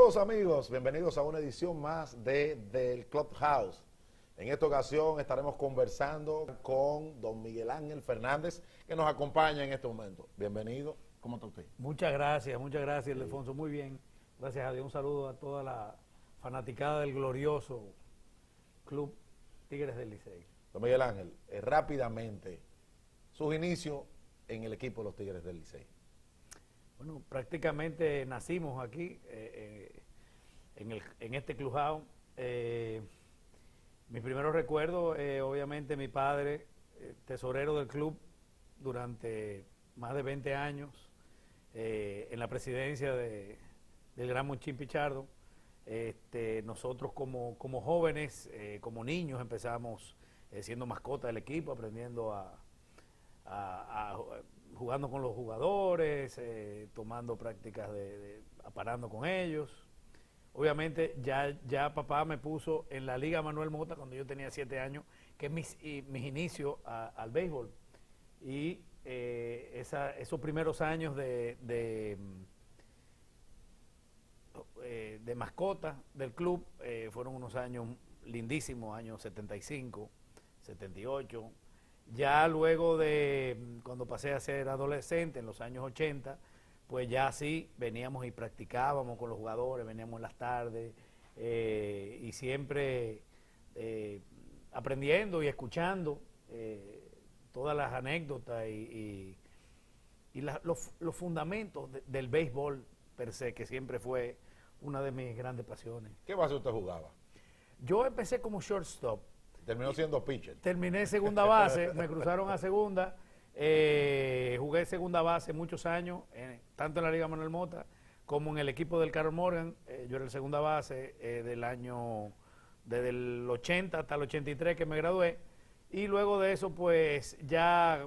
Saludos amigos, bienvenidos a una edición más del Clubhouse. En esta ocasión estaremos conversando con don Miguel Ángel Fernández, que nos acompaña en este momento. Bienvenido, ¿cómo está usted? Muchas gracias, Ildefonso, muy bien. Gracias a Dios, un saludo a toda la fanaticada del glorioso Club Tigres del Licey. Don Miguel Ángel, rápidamente, sus inicios en el equipo de los Tigres del Licey. Bueno, prácticamente nacimos aquí, en este Clubhouse. Mis primeros recuerdos, obviamente mi padre, tesorero del club durante más de 20 años, en la presidencia del gran Monchín Pichardo. Nosotros como jóvenes, como niños, empezamos siendo mascota del equipo, aprendiendo jugando con los jugadores, tomando prácticas aparando con ellos. Obviamente ya papá me puso en la Liga Manuel Mota cuando yo tenía 7 años, que es mis inicios al béisbol. Y esos primeros años de mascota del club fueron unos años lindísimos, años 75, 78. Ya luego cuando pasé a ser adolescente, en los años 80, pues ya sí veníamos y practicábamos con los jugadores, veníamos en las tardes y siempre aprendiendo y escuchando todas las anécdotas y los fundamentos del béisbol per se, que siempre fue una de mis grandes pasiones. ¿Qué base usted jugaba? Yo empecé como shortstop. Terminó siendo pitcher. Terminé segunda base, me cruzaron a segunda. Jugué segunda base muchos años, tanto en la Liga Manuel Mota como en el equipo del Carol Morgan. Yo era el segunda base desde el 80 hasta el 83 que me gradué. Y luego de eso, pues ya,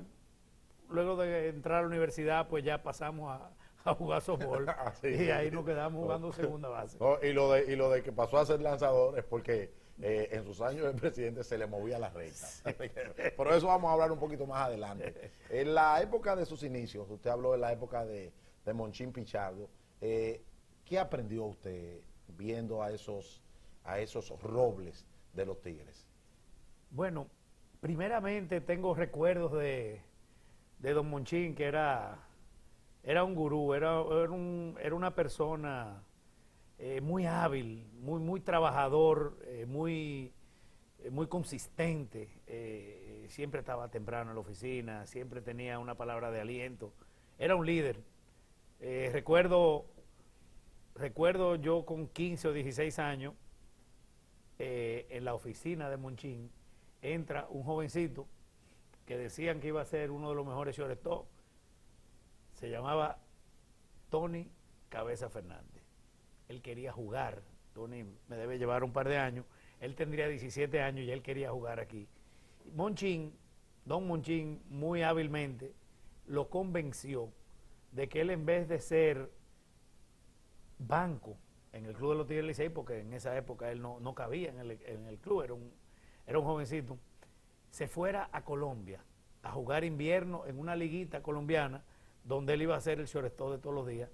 luego de entrar a la universidad, pues ya pasamos a jugar softball. Y ahí nos quedamos jugando segunda base. Y lo de que pasó a ser lanzador es porque en sus años de presidente se le movía la recta. Por eso vamos a hablar un poquito más adelante. En la época de sus inicios, usted habló de la época de Monchín Pichardo. ¿Qué aprendió usted viendo a esos robles de los Tigres? Bueno, primeramente tengo recuerdos de don Monchín, que era un gurú, era una persona muy hábil, muy trabajador, muy consistente. Siempre estaba temprano en la oficina, siempre tenía una palabra de aliento. Era un líder. Recuerdo yo con 15 o 16 años, en la oficina de Monchín, entra un jovencito que decían que iba a ser uno de los mejores shortstop. Se llamaba Tony Cabeza Fernández. Él quería jugar. Tony me debe llevar un par de años. Él tendría 17 años y él quería jugar aquí. Don Monchín, muy hábilmente, lo convenció de que él, en vez de ser banco en el club de los Tigres del Licey, porque en esa época él no cabía en el club, era un jovencito, se fuera a Colombia a jugar invierno en una liguita colombiana donde él iba a ser el shortstop de todos los días.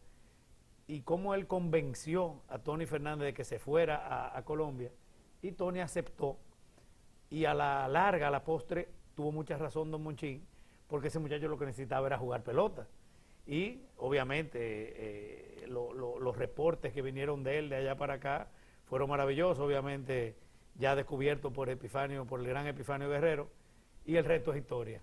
Y cómo él convenció a Tony Fernández de que se fuera a Colombia, y Tony aceptó, y a la larga, a la postre, tuvo mucha razón don Monchín, porque ese muchacho lo que necesitaba era jugar pelota. Y obviamente los reportes que vinieron de él de allá para acá fueron maravillosos, obviamente ya descubierto por el gran Epifanio Guerrero, y el resto es historia.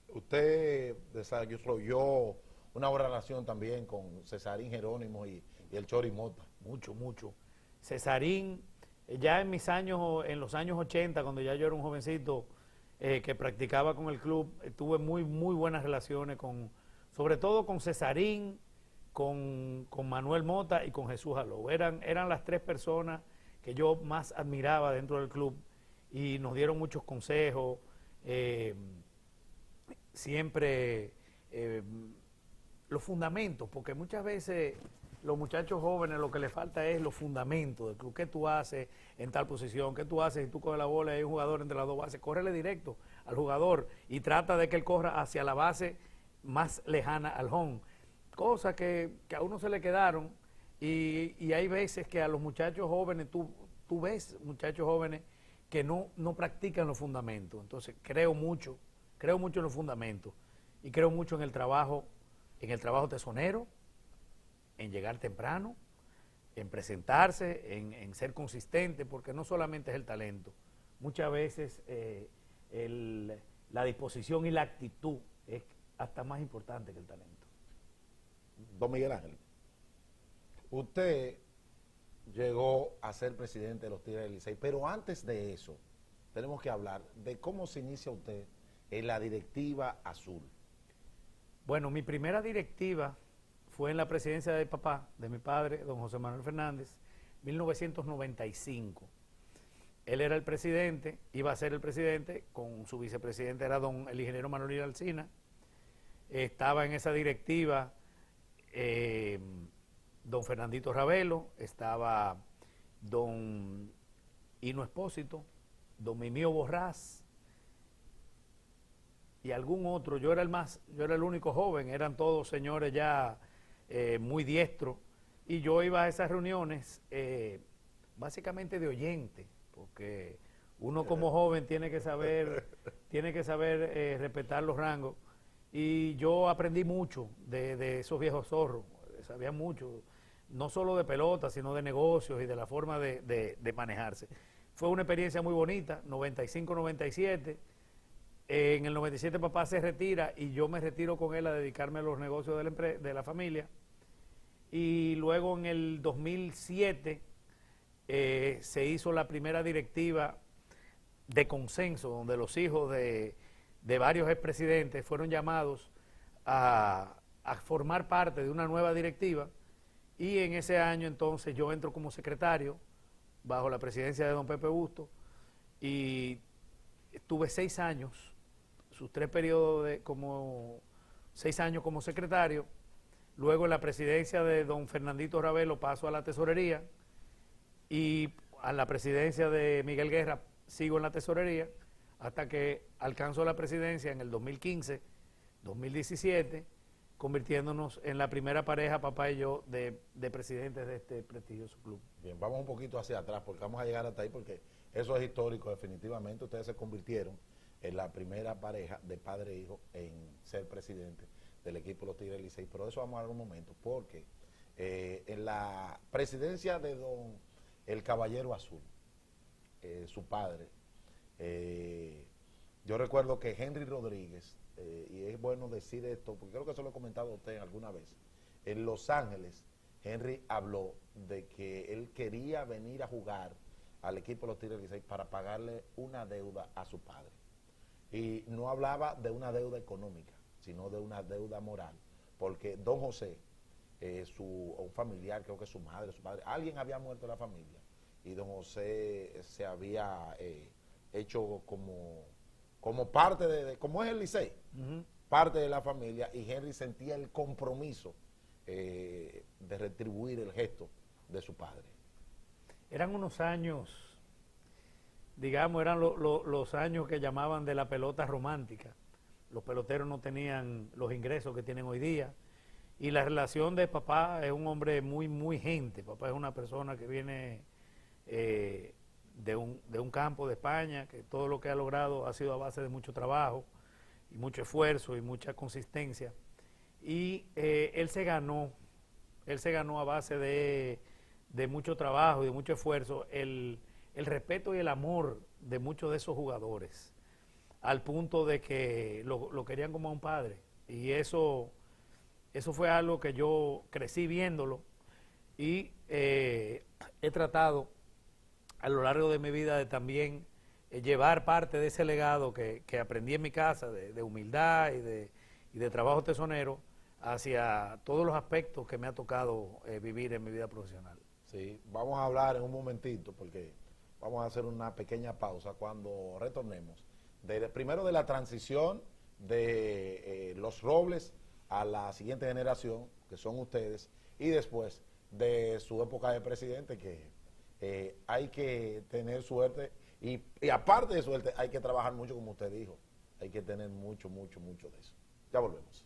Usted desarrolló una buena relación también con Cesarín Jerónimo y el Chori Mota. Mucho. Cesarín, ya en los años 80, cuando ya yo era un jovencito que practicaba con el club, tuve muy buenas relaciones sobre todo con Cesarín, con Manuel Mota y con Jesús Alou. Eran las 3 personas que yo más admiraba dentro del club, y nos dieron muchos consejos. Siempre los fundamentos, porque muchas veces los muchachos jóvenes lo que les falta es los fundamentos del club. ¿Qué tú haces en tal posición? ¿Qué tú haces si tú coges la bola y hay un jugador entre las dos bases? Córrele directo al jugador y trata de que él corra hacia la base más lejana al home. Cosas que a uno se le quedaron Y hay veces que a los muchachos jóvenes, tú ves muchachos jóvenes que no practican los fundamentos. Entonces creo mucho en los fundamentos y creo mucho en el trabajo tesonero, en llegar temprano, en presentarse, en ser consistente, porque no solamente es el talento, muchas veces la disposición y la actitud es hasta más importante que el talento. Don Miguel Ángel, usted llegó a ser presidente de los Tigres del Licey, pero antes de eso tenemos que hablar de cómo se inicia usted en la directiva azul. Bueno, mi primera directiva fue en la presidencia de mi padre, don José Manuel Fernández, 1995. Él era el presidente, iba a ser el presidente, con su vicepresidente era el ingeniero Manuel Alsina. Estaba en esa directiva don Fernandito Ravelo, estaba don Hino Espósito, don Mimío Borrás y algún otro. Yo era el único joven, eran todos señores ya muy diestros, y yo iba a esas reuniones básicamente de oyente, porque uno como joven tiene que saber respetar los rangos, y yo aprendí mucho de esos viejos zorros, sabía mucho, no solo de pelota, sino de negocios y de la forma de manejarse. Fue una experiencia muy bonita, 95-97. En el 97 papá se retira y yo me retiro con él a dedicarme a los negocios de la familia. Y luego en el 2007 se hizo la primera directiva de consenso, donde los hijos de varios expresidentes fueron llamados a formar parte de una nueva directiva, y en ese año entonces yo entro como secretario bajo la presidencia de don Pepe Busto, y estuve 6 años, sus 3 periodos 6 años como secretario. Luego en la presidencia de don Fernandito Ravelo paso a la tesorería, y a la presidencia de Miguel Guerra sigo en la tesorería hasta que alcanzo la presidencia en el 2015, 2017, convirtiéndonos en la primera pareja, papá y yo, de presidentes de este prestigioso club. Bien, vamos un poquito hacia atrás porque vamos a llegar hasta ahí, porque eso es histórico definitivamente. Ustedes se convirtieron en la primera pareja de padre e hijo en ser presidente del equipo de los Tigres del Licey, pero de eso vamos a hablar un momento, porque en la presidencia de don el Caballero Azul, su padre, yo recuerdo que Henry Rodríguez, y es bueno decir esto, porque creo que eso lo he comentado a usted alguna vez, en Los Ángeles, Henry habló de que él quería venir a jugar al equipo de los Tigres del Licey para pagarle una deuda a su padre. Y no hablaba de una deuda económica, sino de una deuda moral, porque don José, un familiar, creo que su madre, su padre, alguien había muerto en la familia, y don José se había hecho como parte como es el Licey, parte de la familia, y Henry sentía el compromiso de retribuir el gesto de su padre. Eran unos años, digamos, eran los años que llamaban de la pelota romántica. Los peloteros no tenían los ingresos que tienen hoy día, y la relación de papá es un hombre muy, muy gente. Papá es una persona que viene de un campo de España, que todo lo que ha logrado ha sido a base de mucho trabajo y mucho esfuerzo y mucha consistencia, y él se ganó a base de mucho trabajo y de mucho esfuerzo el respeto y el amor de muchos de esos jugadores, al punto de que lo querían como a un padre, y eso fue algo que yo crecí viéndolo, y he tratado a lo largo de mi vida de también llevar parte de ese legado que aprendí en mi casa, de humildad y de trabajo tesonero, hacia todos los aspectos que me ha tocado vivir en mi vida profesional. Sí, vamos a hablar en un momentito, porque vamos a hacer una pequeña pausa cuando retornemos. Primero de la transición de los Robles a la siguiente generación, que son ustedes, y después de su época de presidente, que hay que tener suerte, y aparte de suerte hay que trabajar mucho, como usted dijo, hay que tener mucho de eso. Ya volvemos.